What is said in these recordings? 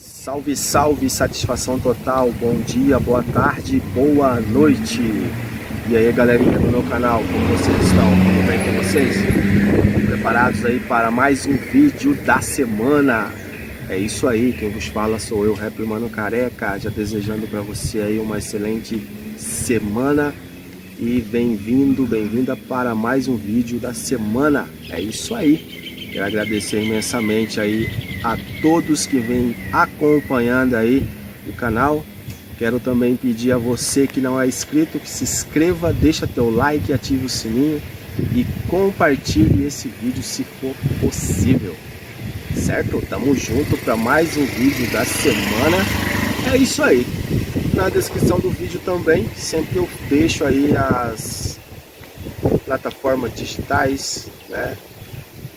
Salve, salve, satisfação total, bom dia, boa tarde, boa noite. E aí galerinha do meu canal, como vocês estão? Tudo bem com vocês? Preparados aí para mais um vídeo da semana? É isso aí, quem vos fala sou eu, Rapper Mano Careca, já desejando para você aí uma excelente semana. E bem-vindo, bem-vinda para mais um vídeo da semana. É isso aí. Quero agradecer imensamente aí a todos que vêm acompanhando aí o canal. Quero também pedir a você que não é inscrito, que se inscreva, deixa teu like, ative o sininho e compartilhe esse vídeo se for possível. Certo? Tamo junto para mais um vídeo da semana. É isso aí. Na descrição do vídeo também, sempre eu deixo aí as plataformas digitais, né?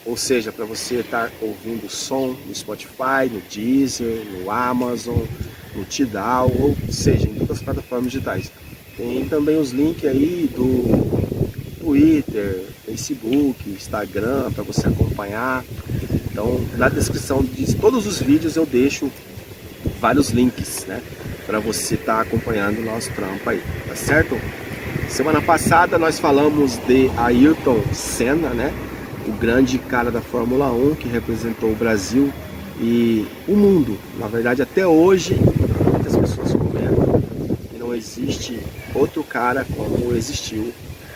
Ou seja, para você estar ouvindo som no Spotify, no Deezer, no Amazon, no Tidal, ou seja, em todas as plataformas digitais. Tem também os links aí do Twitter, Facebook, Instagram, para você acompanhar. Então, na descrição de todos os vídeos eu deixo vários links, né? Para você estar acompanhando o nosso trampo aí, tá certo? Semana passada nós falamos de Ayrton Senna, né? O grande cara da Fórmula 1 que representou o Brasil e o mundo. Na verdade, até hoje, muitas pessoas comentam que não existe outro cara como existiu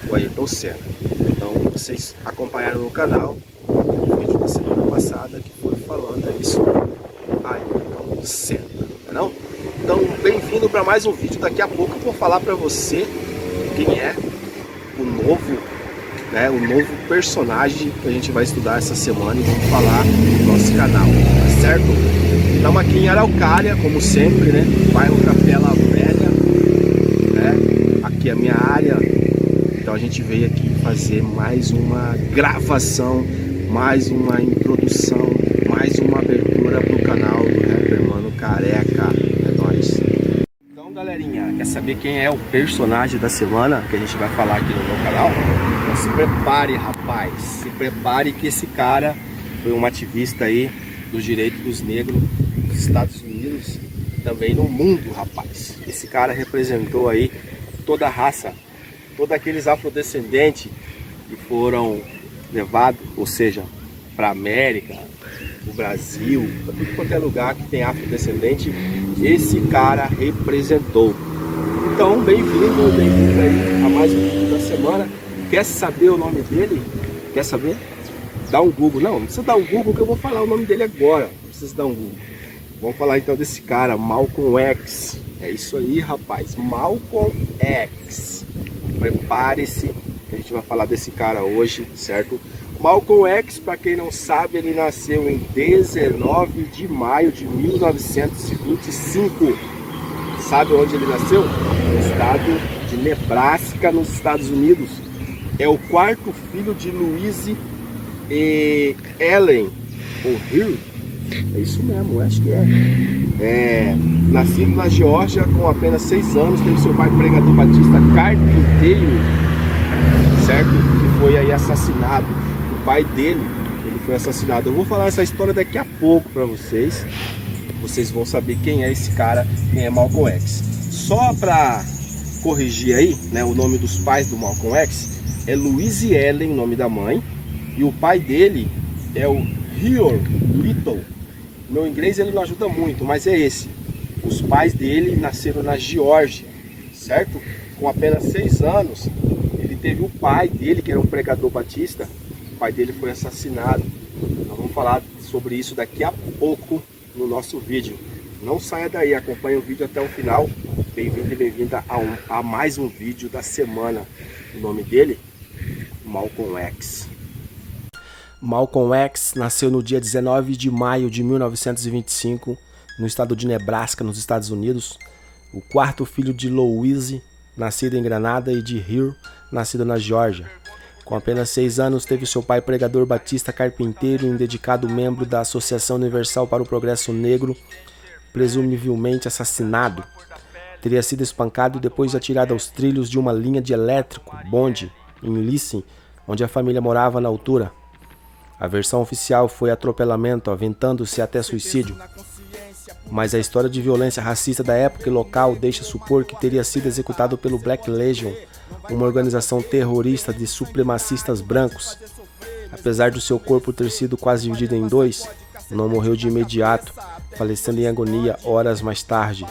o Ayrton Senna. Então, vocês acompanharam no canal o vídeo da semana passada que foi falando aí sobre Ayrton Senna, não? Então, bem-vindo para mais um vídeo. Daqui a pouco eu vou falar para você quem é o novo, né, o novo personagem que a gente vai estudar essa semana e vamos falar no nosso canal, tá certo? Estamos aqui em Araucária, como sempre, né? Bairro Capela Velha, né? Aqui é a minha área. Então a gente veio aqui fazer mais uma gravação, mais uma introdução, mais uma abertura pro canal do Rapper Mano Careca. É nóis. Então, galerinha, quer saber quem é o personagem da semana que a gente vai falar aqui no meu canal? Então se prepare, rapaz, se prepare que esse cara foi um ativista aí dos direitos dos negros nos Estados Unidos, também no mundo, rapaz. Esse cara representou aí toda a raça, todos aqueles afrodescendentes que foram levados, ou seja, para a América, o Brasil, para tudo quanto é lugar que tem afrodescendente, esse cara representou. Então, bem-vindo aí a mais um vídeo da semana. Quer saber o nome dele? Quer saber? Dá um Google. Não precisa dar um Google que eu vou falar o nome dele agora. Não precisa dar um Google. Vamos falar então desse cara, Malcolm X. É isso aí, rapaz. Malcolm X. Prepare-se, a gente vai falar desse cara hoje, certo? Malcolm X, para quem não sabe, ele nasceu em 19 de maio de 1925. Sabe onde ele nasceu? No estado de Nebraska, nos Estados Unidos. É o quarto filho de Louise e Ellen, ou Hill. É isso mesmo, acho que é. Nascido na Geórgia com apenas 6 anos, teve seu pai pregador batista carpinteiro, certo? Que foi aí assassinado. O pai dele, ele foi assassinado. Eu vou falar essa história daqui a pouco para vocês. Vocês vão saber quem é esse cara, quem é Malcolm X. Só para corrigir aí, né, o nome dos pais do Malcolm X é Louise Ellen, o nome da mãe, e o pai dele é o Hior Little. Meu inglês ele não ajuda muito, mas é esse. Os pais dele nasceram na Geórgia, certo? Com apenas 6 anos, ele teve o pai dele, que era um pregador batista. O pai dele foi assassinado. Nós vamos falar sobre isso daqui a pouco no nosso vídeo. Não saia daí, acompanhe o vídeo até o final. Bem-vindo e bem-vinda a mais um vídeo da semana. O nome dele? Malcolm X. Malcolm X nasceu no dia 19 de maio de 1925, no estado de Nebraska, nos Estados Unidos. O quarto filho de Louise, nascido em Granada, e de Hill, nascido na Geórgia. Com apenas 6 anos, teve seu pai pregador batista carpinteiro e um dedicado membro da Associação Universal para o Progresso Negro, presumivelmente assassinado. Teria sido espancado e depois atirado aos trilhos de uma linha de elétrico, bonde, em Lissing, onde a família morava na altura. A versão oficial foi atropelamento, aventando-se até suicídio. mas a história de violência racista da época e local deixa supor que teria sido executado pelo Black Legion, uma organização terrorista de supremacistas brancos. Apesar do seu corpo ter sido quase dividido em dois, não morreu de imediato, falecendo em agonia horas mais tarde.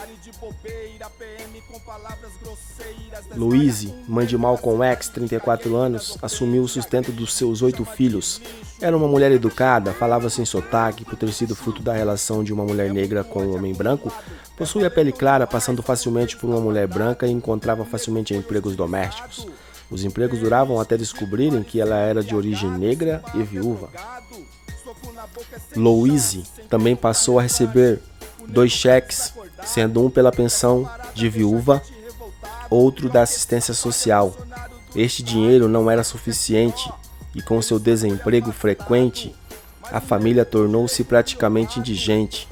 Louise, mãe de Malcolm X, 34 anos, assumiu o sustento dos seus 8 filhos. Era uma mulher educada, falava sem sotaque, por ter sido fruto da relação de uma mulher negra com um homem branco, possuía a pele clara, passando facilmente por uma mulher branca e encontrava facilmente empregos domésticos. Os empregos duravam até descobrirem que ela era de origem negra e viúva. Louise também passou a receber 2 cheques, sendo um pela pensão de viúva, outro da assistência social. Este dinheiro não era suficiente e, com seu desemprego frequente, a família tornou-se praticamente indigente.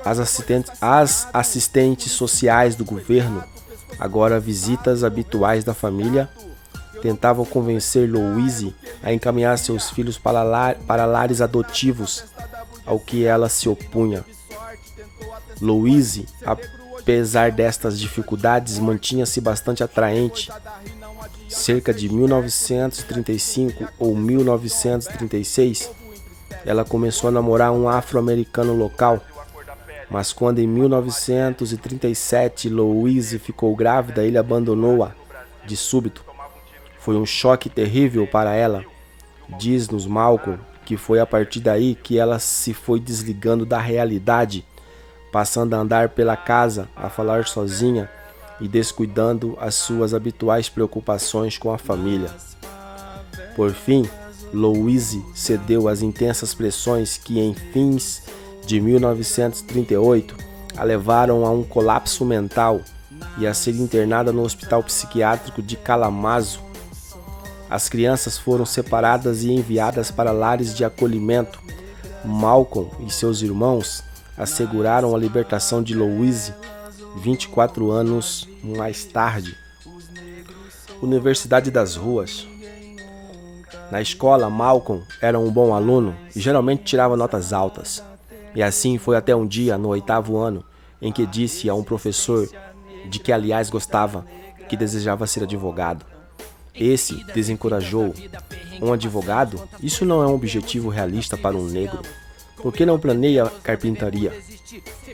As assistentes sociais do governo, agora visitas habituais da família, tentavam convencer Louise a encaminhar seus filhos para lares adotivos, ao que ela se opunha. Louise, apesar destas dificuldades, mantinha-se bastante atraente. Cerca de 1935 ou 1936, ela começou a namorar um afro-americano local. Mas quando em 1937 Louise ficou grávida, ele abandonou-a de súbito. Foi um choque terrível para ela. Diz-nos Malcolm que foi a partir daí que ela se foi desligando da realidade, passando a andar pela casa, a falar sozinha e descuidando as suas habituais preocupações com a família. Por fim, Louise cedeu às intensas pressões que, em fins de 1938, a levaram a um colapso mental e a ser internada no hospital psiquiátrico de Kalamazoo. As crianças foram separadas e enviadas para lares de acolhimento. Malcolm e seus irmãos asseguraram a libertação de Louise 24 anos mais tarde. Universidade das Ruas. Na escola, Malcolm era um bom aluno e geralmente tirava notas altas. E assim foi até um dia, no 8º ano, em que disse a um professor, de que aliás gostava, que desejava ser advogado. Esse desencorajou. Um advogado? Isso não é um objetivo realista para um negro. Por que não planeia carpintaria?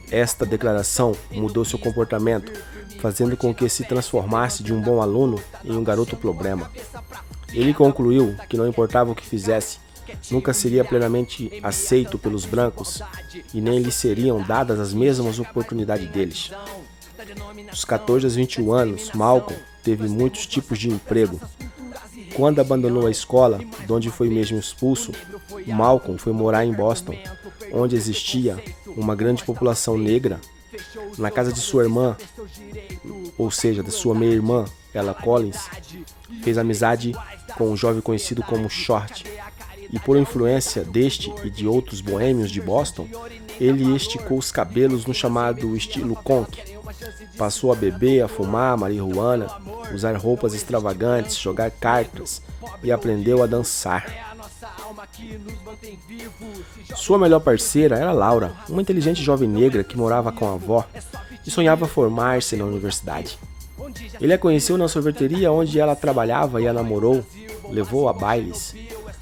Esta declaração mudou seu comportamento, fazendo com que se transformasse de um bom aluno em um garoto problema. Ele concluiu que não importava o que fizesse, nunca seria plenamente aceito pelos brancos e nem lhe seriam dadas as mesmas oportunidades deles. Dos 14 aos 21 anos, Malcolm teve muitos tipos de emprego. Quando abandonou a escola, de onde foi mesmo expulso, Malcolm foi morar em Boston, onde existia uma grande população negra. Na casa de sua irmã, ou seja, da sua meia-irmã, Ella Collins, fez amizade com um jovem conhecido como Short. E por influência deste e de outros boêmios de Boston, ele esticou os cabelos no chamado estilo conk. Passou a beber, a fumar marihuana, usar roupas extravagantes, jogar cartas e aprendeu a dançar. Sua melhor parceira era Laura, uma inteligente jovem negra que morava com a avó e sonhava formar-se na universidade. Ele a conheceu na sorveteria onde ela trabalhava e a namorou, levou a bailes.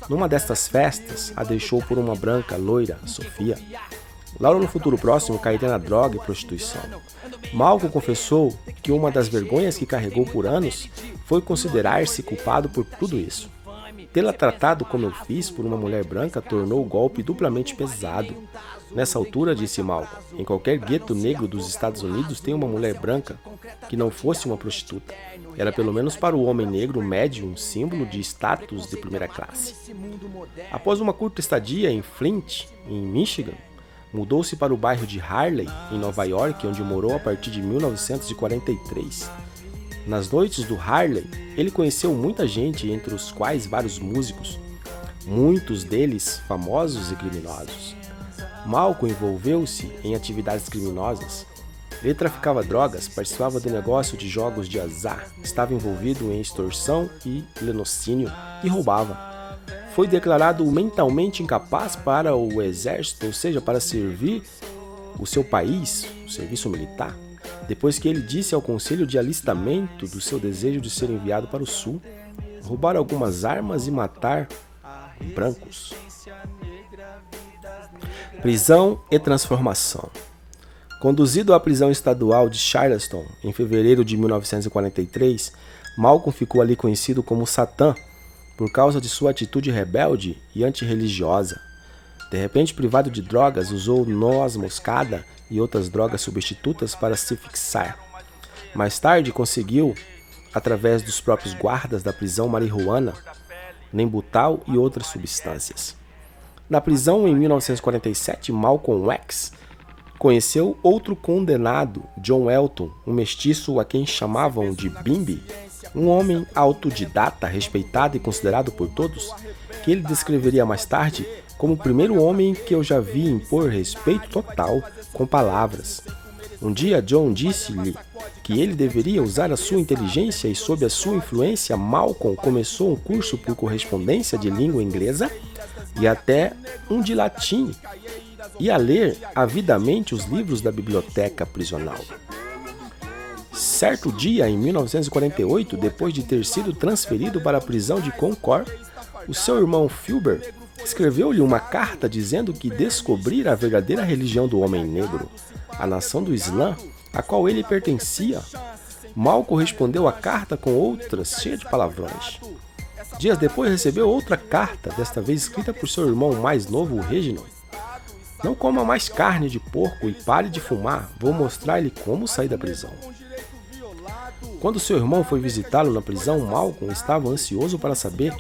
Numa destas festas, a deixou por uma branca loira, Sofia. Laura no futuro próximo cairia na droga e prostituição. Malcolm confessou que uma das vergonhas que carregou por anos foi considerar-se culpado por tudo isso. Tê-la tratado como eu fiz por uma mulher branca tornou o golpe duplamente pesado. Nessa altura, disse Malcolm, em qualquer gueto negro dos Estados Unidos tem uma mulher branca que não fosse uma prostituta. Era pelo menos para o homem negro médio um símbolo de status de primeira classe. Após uma curta estadia em Flint, em Michigan, mudou-se para o bairro de Harlem, em Nova York, onde morou a partir de 1943. Nas noites do Harlem, ele conheceu muita gente, entre os quais vários músicos, muitos deles famosos e criminosos. Malcolm envolveu-se em atividades criminosas. Ele traficava drogas, participava do negócio de jogos de azar, estava envolvido em extorsão e latrocínio e roubava. Foi declarado mentalmente incapaz para o exército, ou seja, para servir o seu país, o serviço militar, depois que ele disse ao conselho de alistamento do seu desejo de ser enviado para o sul, roubar algumas armas e matar brancos. Prisão e transformação. Conduzido à prisão estadual de Charleston em fevereiro de 1943, Malcolm ficou ali conhecido como Satã por causa de sua atitude rebelde e antirreligiosa. De repente, privado de drogas, usou noz moscada e outras drogas substitutas para se fixar. Mais tarde, conseguiu, através dos próprios guardas da prisão, marihuana, nembutal e outras substâncias. Na prisão, em 1947, Malcolm X conheceu outro condenado, John Elton, um mestiço a quem chamavam de Bimby, um homem autodidata, respeitado e considerado por todos, que ele descreveria mais tarde como o primeiro homem que eu já vi impor respeito total com palavras. Um dia, John disse-lhe que ele deveria usar a sua inteligência e, sob a sua influência, Malcolm começou um curso por correspondência de língua inglesa e até um de latim, e a ler avidamente os livros da biblioteca prisional. Certo dia, em 1948, depois de ter sido transferido para a prisão de Concord, o seu irmão Filbert escreveu-lhe uma carta dizendo que descobrira a verdadeira religião do homem negro, a nação do Islã, a qual ele pertencia. Malcolm respondeu à carta com outras, cheia de palavrões. Dias depois recebeu outra carta, desta vez escrita por seu irmão mais novo, Reginald. Não coma mais carne de porco e pare de fumar, vou mostrar-lhe como sair da prisão. Quando seu irmão foi visitá-lo na prisão, Malcolm estava ansioso para saber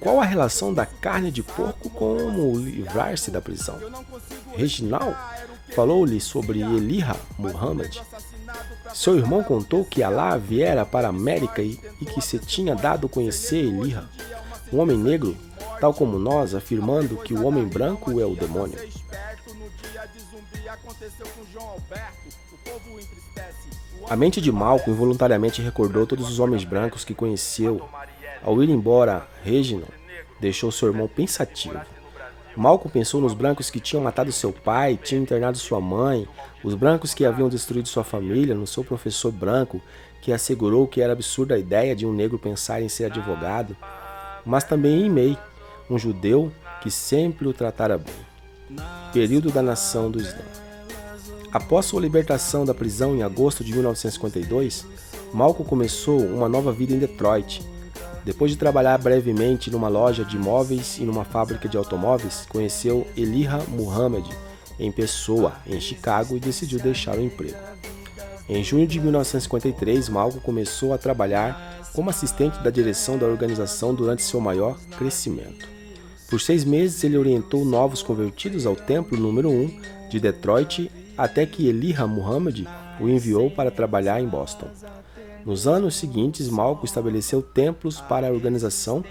qual a relação da carne de porco com como livrar-se da prisão. Reginald falou-lhe sobre Elijah Muhammad. Seu irmão contou que Alá viera para a América e que se tinha dado a conhecer Elijah, um homem negro, tal como nós, afirmando que o homem branco é o demônio. A mente de Malcolm involuntariamente recordou todos os homens brancos que conheceu. Ao ir embora, Reginald deixou seu irmão pensativo. Malcolm pensou nos brancos que tinham matado seu pai, tinham internado sua mãe, os brancos que haviam destruído sua família, no seu professor branco, que assegurou que era absurda a ideia de um negro pensar em ser advogado, mas também em May, um judeu que sempre o tratara bem. Período da nação do Islã. Após sua libertação da prisão em agosto de 1952, Malcolm começou uma nova vida em Detroit. Depois de trabalhar brevemente numa loja de móveis e numa fábrica de automóveis, conheceu Elijah Muhammad em pessoa, em Chicago, e decidiu deixar o emprego. Em junho de 1953, Malcolm começou a trabalhar como assistente da direção da organização durante seu maior crescimento. Por 6 meses, ele orientou novos convertidos ao Templo número 1 de Detroit, até que Elijah Muhammad o enviou para trabalhar em Boston. Nos anos seguintes, Malcolm estabeleceu templos para a organização,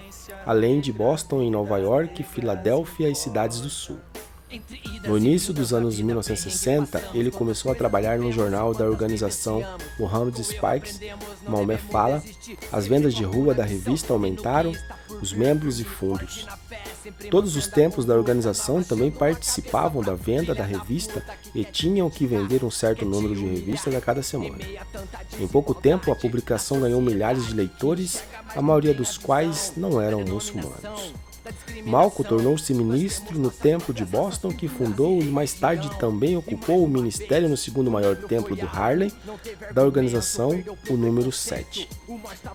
além de Boston, em Nova York, Filadélfia e cidades do Sul. No início dos anos 1960, ele começou a trabalhar no jornal da organização Muhammad Speaks, Maomé Fala. As vendas de rua da revista aumentaram, os membros e fundos. Todos os templos da organização também participavam da venda da revista e tinham que vender um certo número de revistas a cada semana. Em pouco tempo, a publicação ganhou milhares de leitores, a maioria dos quais não eram muçulmanos. Malcolm tornou-se ministro no Templo de Boston, que fundou e mais tarde também ocupou o ministério no segundo maior templo do Harlem, da organização, o número 7.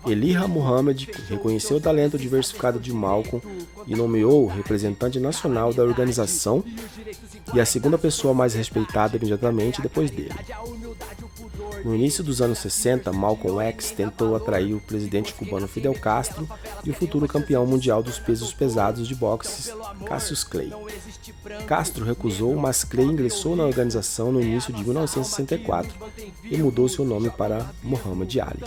Elijah Muhammad reconheceu o talento diversificado de Malcolm e nomeou o representante nacional da organização e a segunda pessoa mais respeitada imediatamente depois dele. No início dos anos 60, Malcolm X tentou atrair o presidente cubano Fidel Castro e o futuro campeão mundial dos pesos pesados de boxe, Cassius Clay. Castro recusou, mas Clay ingressou na organização no início de 1964 e mudou seu nome para Muhammad Ali.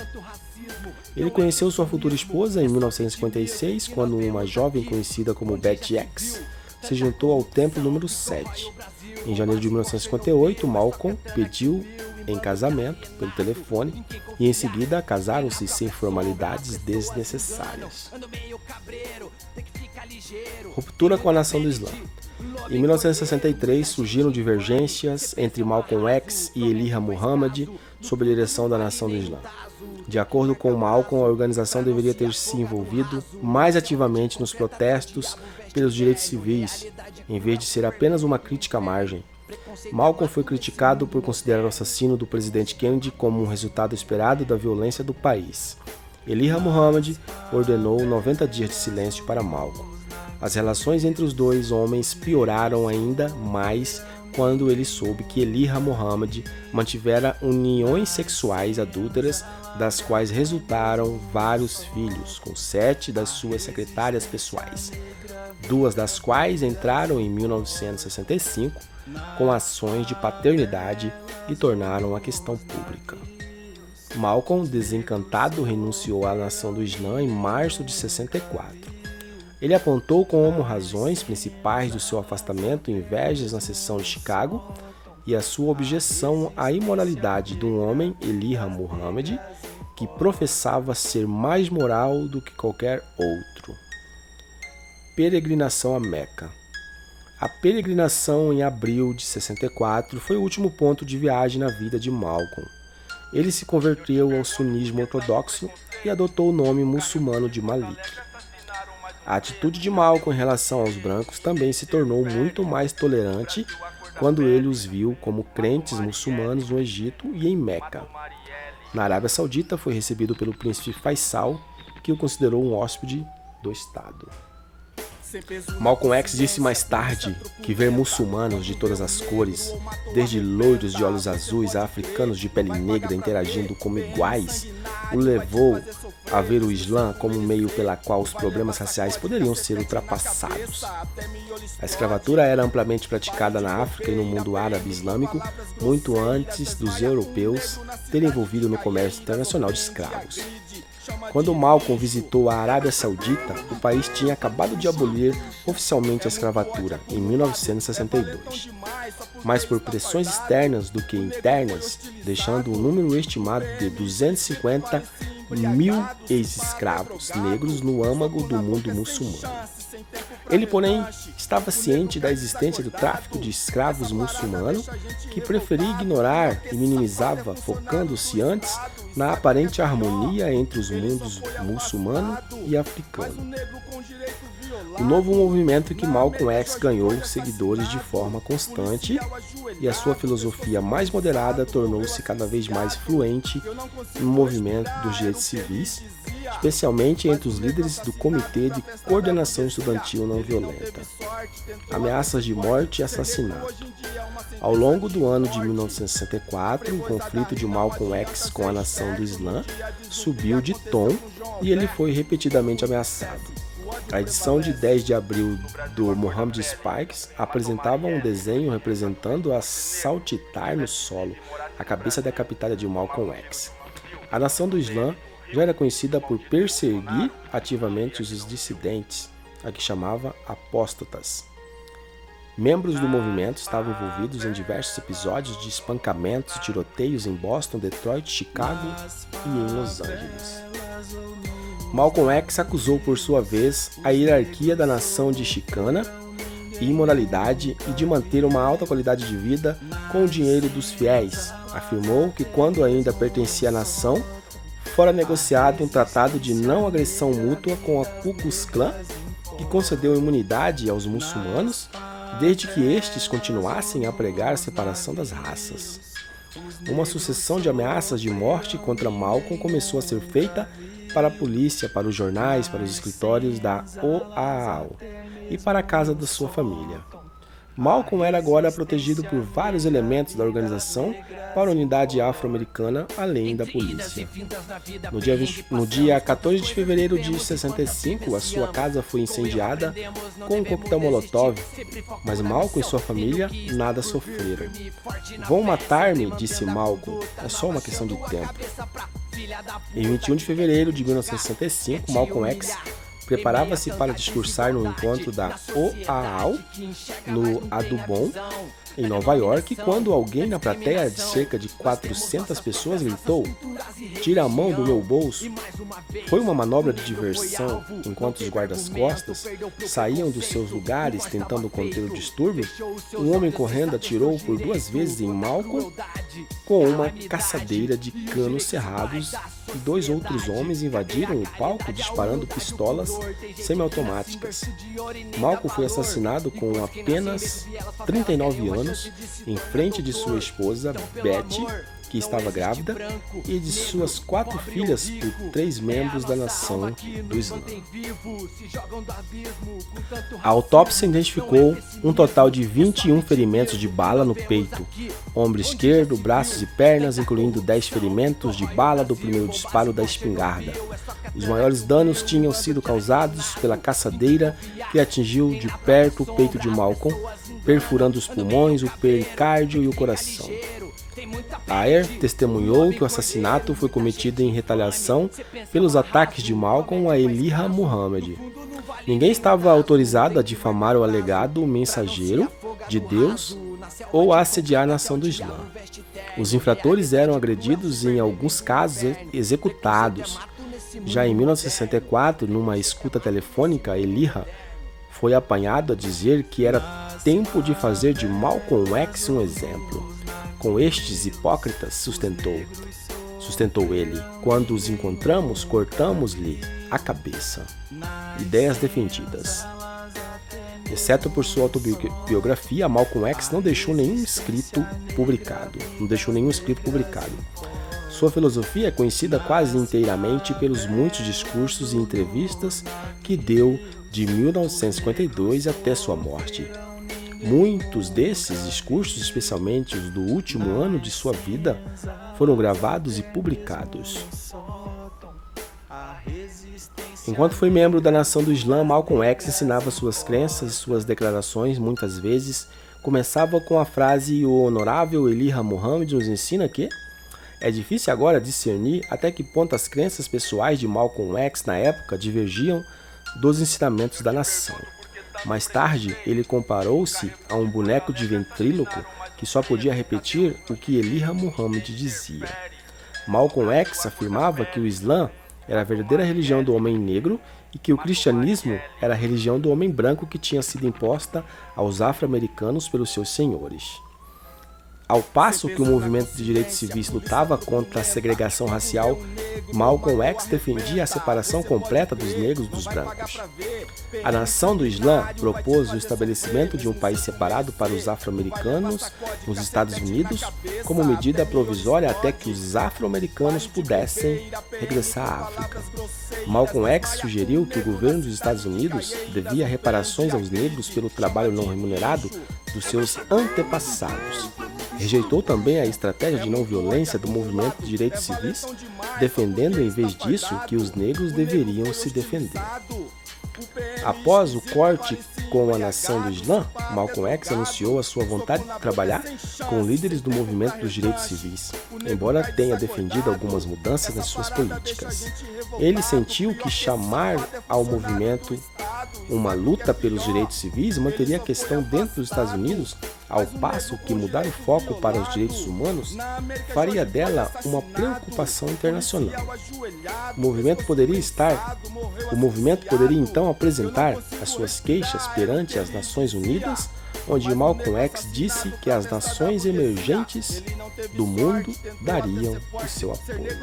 Ele conheceu sua futura esposa em 1956, quando uma jovem conhecida como Betty X se juntou ao templo número 7. Em janeiro de 1958, Malcolm pediu em casamento pelo telefone e em seguida casaram-se sem formalidades desnecessárias. Ruptura com a nação do Islã. Em 1963, surgiram divergências entre Malcolm X e Elijah Muhammad sob a direção da Nação do Islã. De acordo com Malcolm, a organização deveria ter se envolvido mais ativamente nos protestos pelos direitos civis, em vez de ser apenas uma crítica à margem. Malcolm foi criticado por considerar o assassino do presidente Kennedy como um resultado esperado da violência do país. Elijah Muhammad ordenou 90 dias de silêncio para Malcolm. As relações entre os dois homens pioraram ainda mais quando ele soube que Elijah Muhammad mantivera uniões sexuais adúlteras, das quais resultaram vários filhos, com 7 das suas secretárias pessoais, 2 das quais entraram em 1965 com ações de paternidade e tornaram a questão pública. Malcolm, desencantado, renunciou à Nação do Islã em março de 64. Ele apontou como razões principais do seu afastamento invejas na seção de Chicago e a sua objeção à imoralidade de um homem, Elijah Muhammad, que professava ser mais moral do que qualquer outro. Peregrinação a Meca. A peregrinação em abril de 64 foi o último ponto de viagem na vida de Malcolm. Ele se converteu ao sunismo ortodoxo e adotou o nome muçulmano de Malik. A atitude de Malcolm em relação aos brancos também se tornou muito mais tolerante quando ele os viu como crentes muçulmanos no Egito e em Meca. Na Arábia Saudita, foi recebido pelo príncipe Faisal, que o considerou um hóspede do Estado. Malcolm X disse mais tarde que ver muçulmanos de todas as cores, desde loiros de olhos azuis a africanos de pele negra interagindo como iguais, o levou a ver o Islã como um meio pela qual os problemas raciais poderiam ser ultrapassados. A escravatura era amplamente praticada na África e no mundo árabe islâmico muito antes dos europeus terem envolvido no comércio internacional de escravos. Quando Malcolm visitou a Arábia Saudita, o país tinha acabado de abolir oficialmente a escravatura, em 1962. Mas por pressões externas do que internas, deixando um número estimado de 250 mil ex-escravos negros no âmago do mundo muçulmano. Ele, porém, estava ciente da existência do tráfico de escravos muçulmano, que preferia ignorar e minimizava, focando-se antes na aparente harmonia entre os mundos muçulmano e africano. O novo movimento que Malcolm X ganhou seguidores de forma constante e a sua filosofia mais moderada tornou-se cada vez mais fluente no movimento dos direitos civis, especialmente entre os líderes do Comitê de Coordenação Estudantil Não Violenta. Ameaças de morte e assassinato. Ao longo do ano de 1964, o conflito de Malcolm X com a Nação do Islã subiu de tom e ele foi repetidamente ameaçado. A edição de 10 de abril do Muhammad Spikes apresentava um desenho representando a saltitar no solo a cabeça decapitada de Malcolm X. A Nação do Islã já era conhecida por perseguir ativamente os dissidentes, a que chamava apóstatas. Membros do movimento estavam envolvidos em diversos episódios de espancamentos e tiroteios em Boston, Detroit, Chicago e em Los Angeles. Malcolm X acusou por sua vez a hierarquia da nação de chicana e imoralidade e de manter uma alta qualidade de vida com o dinheiro dos fiéis. Afirmou que quando ainda pertencia à nação, fora negociado um tratado de não agressão mútua com a Ku Klux Klan, que concedeu imunidade aos muçulmanos, desde que estes continuassem a pregar a separação das raças. Uma sucessão de ameaças de morte contra Malcolm começou a ser feita para a polícia, para os jornais, para os escritórios da OAAO e para a casa da sua família. Malcolm era agora protegido por vários elementos da organização para a unidade afro-americana, além da polícia. No dia 14 de fevereiro de 65, a sua casa foi incendiada com um coquetel Molotov, mas Malcolm e sua família nada sofreram. "Vão matar-me", disse Malcolm, "é só uma questão de tempo". Em 21 de fevereiro de 1965, Malcolm X preparava-se para discursar no encontro da OAAO no Audubon, em Nova York, quando alguém na plateia de cerca de 400 pessoas gritou: "Tira a mão do meu bolso". Foi uma manobra de diversão enquanto os guardas-costas saíam dos seus lugares tentando conter o distúrbio. Um homem correndo atirou por 2 vezes em Malcolm com uma caçadeira de canos cerrados e 2 outros homens invadiram o palco disparando pistolas semiautomáticas. Malcolm foi assassinado com apenas 39 anos em frente de sua esposa Betty, que estava grávida, e de suas 4 filhas por 3 membros da nação do Islã. A autópsia identificou um total de 21 ferimentos de bala no peito, ombro esquerdo, braços e pernas, incluindo 10 ferimentos de bala do primeiro disparo da espingarda. Os maiores danos tinham sido causados pela caçadeira que atingiu de perto o peito de Malcolm, perfurando os pulmões, o pericárdio e o coração. Ayer testemunhou que o assassinato foi cometido em retaliação pelos ataques de Malcolm a Elijah Muhammad. Ninguém estava autorizado a difamar o alegado mensageiro de Deus ou a assediar a nação do Islã. Os infratores eram agredidos e, em alguns casos, executados. Já em 1964, numa escuta telefônica, Elijah foi apanhado a dizer que era tempo de fazer de Malcolm X um exemplo. Com estes hipócritas, sustentou ele, quando os encontramos, cortamos-lhe a cabeça. Ideias defendidas. Exceto por sua autobiografia, Malcolm X não deixou nenhum escrito publicado. Sua filosofia é conhecida quase inteiramente pelos muitos discursos e entrevistas que deu de 1952 até sua morte. Muitos desses discursos, especialmente os do último ano de sua vida, foram gravados e publicados. Enquanto foi membro da nação do Islã, Malcolm X ensinava suas crenças e suas declarações, muitas vezes começava com a frase: "O honorável Elijah Muhammad nos ensina que..." É difícil agora discernir até que ponto as crenças pessoais de Malcolm X na época divergiam dos ensinamentos da nação. Mais tarde, ele comparou-se a um boneco de ventríloco que só podia repetir o que Elijah Muhammad dizia. Malcolm X afirmava que o Islã era a verdadeira religião do homem negro e que o cristianismo era a religião do homem branco que tinha sido imposta aos afro-americanos pelos seus senhores. Ao passo que o movimento de direitos civis lutava contra a segregação racial, Malcolm X defendia a separação completa dos negros dos brancos. A nação do Islã propôs o estabelecimento de um país separado para os afro-americanos nos Estados Unidos como medida provisória até que os afro-americanos pudessem regressar à África. Malcolm X sugeriu que o governo dos Estados Unidos devia reparações aos negros pelo trabalho não remunerado dos seus antepassados. Rejeitou também a estratégia de não violência do movimento de direitos civis, defendendo em vez disso que os negros deveriam se defender. Após o corte com a nação do Islã, Malcolm X anunciou a sua vontade de trabalhar com líderes do movimento dos direitos civis, embora tenha defendido algumas mudanças nas suas políticas. Ele sentiu que chamar ao movimento uma luta pelos direitos civis manteria a questão dentro dos Estados Unidos, ao passo que mudar o foco para os direitos humanos faria dela uma preocupação internacional. O movimento poderia então apresentar as suas queixas perante as Nações Unidas, onde Malcolm X disse que as nações emergentes do mundo dariam o seu apoio.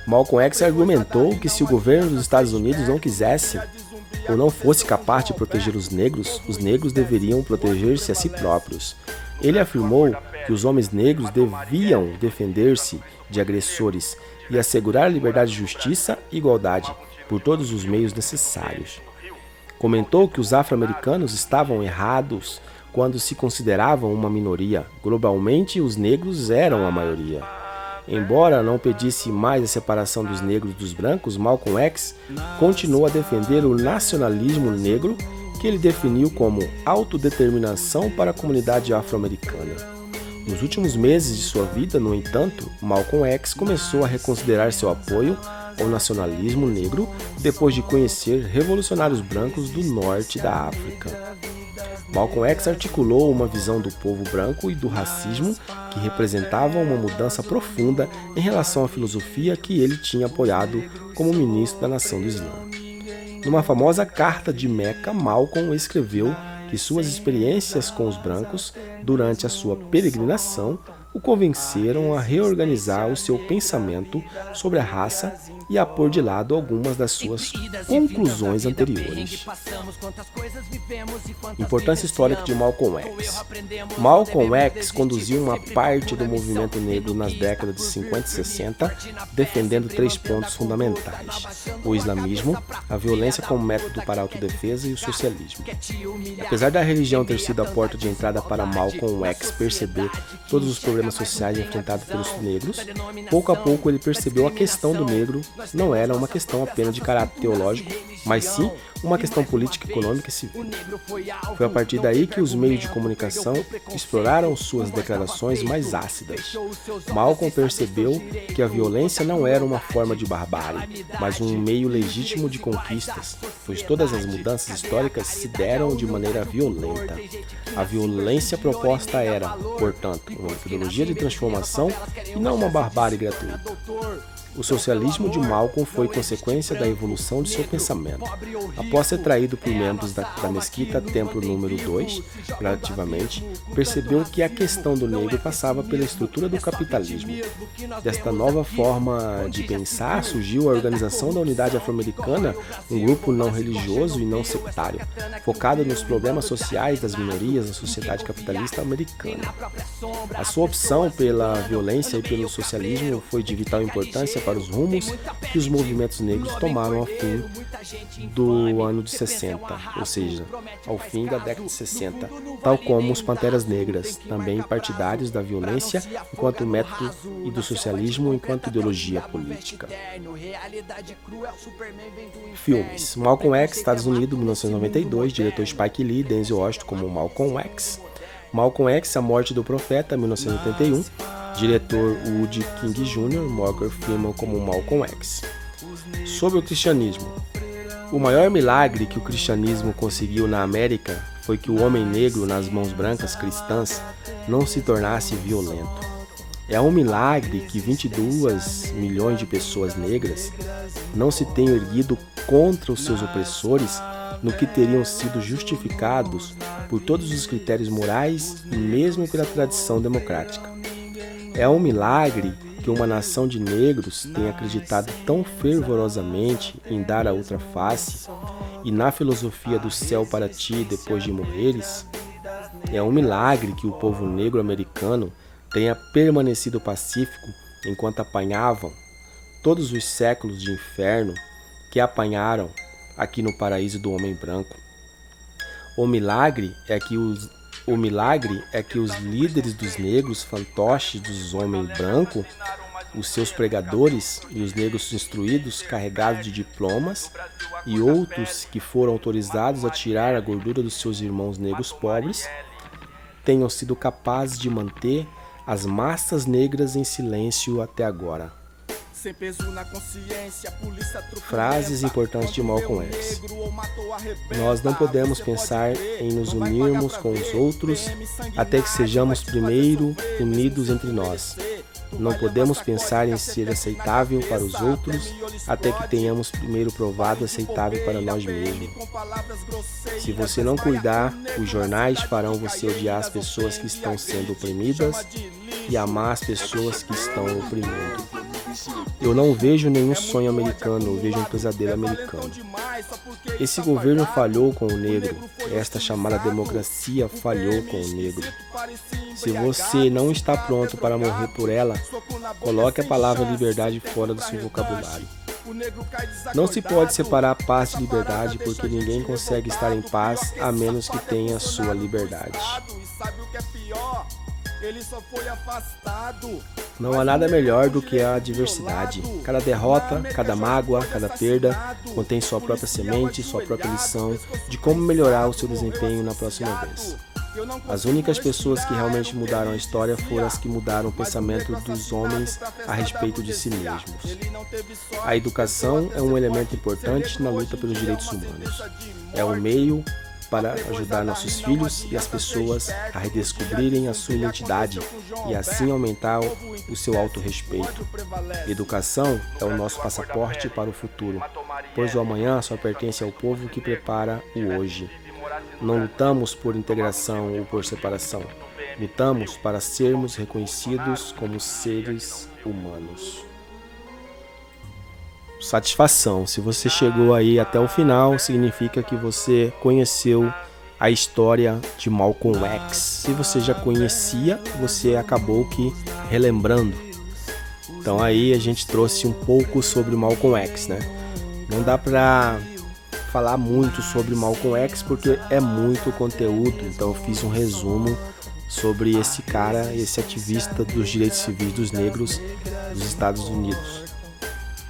Malcolm X argumentou que se o governo dos Estados Unidos não quisesse ou não fosse capaz de proteger os negros deveriam proteger-se a si próprios. Ele afirmou que os homens negros deviam defender-se de agressores e assegurar a liberdade, justiça e igualdade por todos os meios necessários. Comentou que os afro-americanos estavam errados quando se consideravam uma minoria. Globalmente, os negros eram a maioria. Embora não pedisse mais a separação dos negros dos brancos, Malcolm X continuou a defender o nacionalismo negro, que ele definiu como autodeterminação para a comunidade afro-americana. Nos últimos meses de sua vida, no entanto, Malcolm X começou a reconsiderar seu apoio ao nacionalismo negro depois de conhecer revolucionários brancos do norte da África. Malcolm X articulou uma visão do povo branco e do racismo que representava uma mudança profunda em relação à filosofia que ele tinha apoiado como ministro da nação do Islã. Numa famosa carta de Meca, Malcolm escreveu que suas experiências com os brancos durante a sua peregrinação o convenceram a reorganizar o seu pensamento sobre a raça e a pôr de lado algumas das suas conclusões anteriores. Importância histórica de Malcolm X. Malcolm X conduziu uma parte do movimento negro nas décadas de 50 e 60, defendendo 3 pontos fundamentais: o islamismo, a violência como método para a autodefesa e o socialismo. Apesar da religião ter sido a porta de entrada para Malcolm X perceber todos os problemas sociais enfrentados pelos negros, pouco a pouco ele percebeu a questão do negro não era uma questão apenas de caráter teológico, mas sim uma questão política, econômica e civil. Foi a partir daí que os meios de comunicação exploraram suas declarações mais ácidas. Malcolm percebeu que a violência não era uma forma de barbárie, mas um meio legítimo de conquistas, pois todas as mudanças históricas se deram de maneira violenta. A violência proposta era, portanto, uma metodologia de transformação e não uma barbárie gratuita. O socialismo de Malcolm foi consequência da evolução de seu pensamento. Após ser traído por membros da mesquita Templo número 2, relativamente, percebeu que a questão do negro passava pela estrutura do capitalismo. Desta nova forma de pensar surgiu a Organização da Unidade Afro-Americana, um grupo não religioso e não sectário, focado nos problemas sociais das minorias na sociedade capitalista americana. A sua opção pela violência e pelo socialismo foi de vital importância para os rumos que os movimentos negros tomaram ao fim do ano de 60, ou seja, ao fim da década de 60, tal como os Panteras Negras, também partidários da violência enquanto método e do socialismo enquanto ideologia política. Filmes. Malcolm X, Estados Unidos, 1992, diretor Spike Lee, Denzel Washington como Malcolm X. Malcolm X, A Morte do Profeta, 1981, diretor Woody King Jr., Morgan Freeman como Malcolm X. Sobre o cristianismo. O maior milagre que o cristianismo conseguiu na América foi que o homem negro nas mãos brancas cristãs não se tornasse violento. É um milagre que 22 milhões de pessoas negras não se tenham erguido contra os seus opressores no que teriam sido justificados por todos os critérios morais e mesmo pela tradição democrática. É um milagre que uma nação de negros tenha acreditado tão fervorosamente em dar a outra face e na filosofia do céu para ti depois de morreres. É um milagre que o povo negro americano tenha permanecido pacífico enquanto apanhavam todos os séculos de inferno que apanharam aqui no paraíso do homem branco. O milagre é que os líderes dos negros, fantoches dos homens brancos, os seus pregadores e os negros instruídos carregados de diplomas e outros que foram autorizados a tirar a gordura dos seus irmãos negros pobres, tenham sido capazes de manter as massas negras em silêncio até agora. Frases importantes de Malcolm X. Nós não podemos pensar em nos unirmos com os outros até que sejamos primeiro unidos entre nós. Não podemos pensar em ser aceitável para os outros até que tenhamos primeiro provado aceitável para nós mesmos. Se você não cuidar, os jornais farão você odiar as pessoas que estão sendo oprimidas e amar as pessoas que estão oprimindo. Eu não vejo nenhum sonho americano, eu vejo um pesadelo americano. Esse governo falhou com o negro, esta chamada democracia falhou com o negro. Se você não está pronto para morrer por ela, coloque a palavra liberdade fora do seu vocabulário. Não se pode separar paz de liberdade, porque ninguém consegue estar em paz a menos que tenha a sua liberdade. Não há nada melhor do que a diversidade. Cada derrota, cada mágoa, cada perda contém sua própria semente, sua própria lição de como melhorar o seu desempenho na próxima vez. As únicas pessoas que realmente mudaram a história foram as que mudaram o pensamento dos homens a respeito de si mesmos. A educação é um elemento importante na luta pelos direitos humanos. É o meio para ajudar nossos filhos e as pessoas a redescobrirem a sua identidade e assim aumentar o seu autorrespeito. Educação é o nosso passaporte para o futuro, pois o amanhã só pertence ao povo que prepara o hoje. Não lutamos por integração ou por separação. Lutamos para sermos reconhecidos como seres humanos. Satisfação. Se você chegou aí até o final, significa que você conheceu a história de Malcolm X. Se você já conhecia, você acabou que relembrando. Então aí a gente trouxe um pouco sobre Malcolm X, né? Não dá pra falar muito sobre Malcolm X porque é muito conteúdo, então eu fiz um resumo sobre esse cara, esse ativista dos direitos civis dos negros dos Estados Unidos.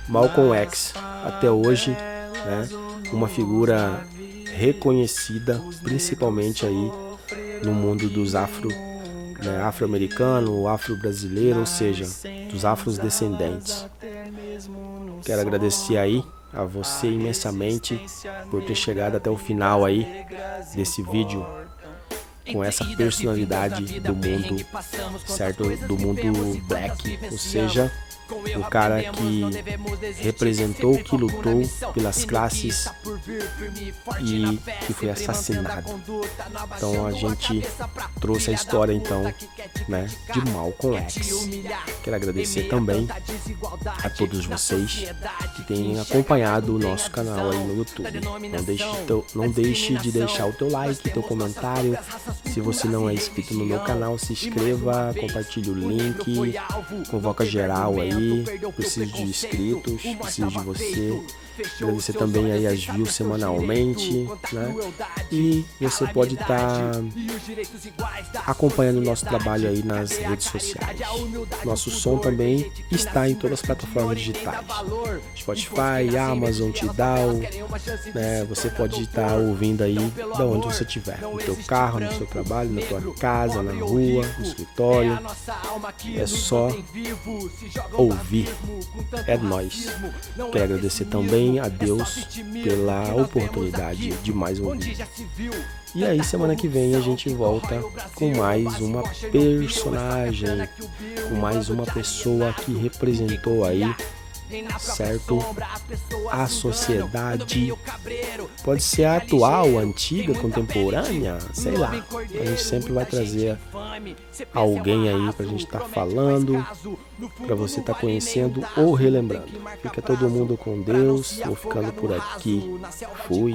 Malcolm X, até hoje, né, uma figura reconhecida, principalmente aí no mundo dos afro-americano, afro-brasileiro, ou seja, dos afrodescendentes. Quero agradecer aí a você imensamente por ter chegado até o final aí desse vídeo com essa personalidade do mundo, certo? Do mundo black, ou seja, o cara que representou, que lutou pelas classes e que foi assassinado. Então a gente trouxe a história então, né, de Malcolm X. Quero agradecer também a todos vocês que têm acompanhado o nosso canal aí no YouTube. Não deixe de deixar o teu like, teu comentário. Se você não é inscrito no meu canal, se inscreva, compartilhe o link, convoca geral aí. Preciso de inscritos, preciso de você. Agradecer também aí as views semanalmente, né? E você pode estar acompanhando o nosso trabalho aí nas redes sociais. Nosso som também está em todas as plataformas digitais: Spotify, Amazon, Tidal, né? Você pode estar ouvindo aí de onde você estiver, no teu carro, no seu trabalho, na tua casa, na rua, no escritório. É só ouvir. É nóis. Quero agradecer também a Deus pela oportunidade de mais um vídeo. E aí semana que vem a gente volta com mais uma personagem, com mais uma pessoa que representou aí, certo, a sociedade. Pode ser atual, antiga, contemporânea, sei lá. A gente sempre vai trazer alguém aí pra gente estar falando, pra você estar conhecendo ou relembrando. Fica todo mundo com Deus. Vou ficando por aqui. Fui.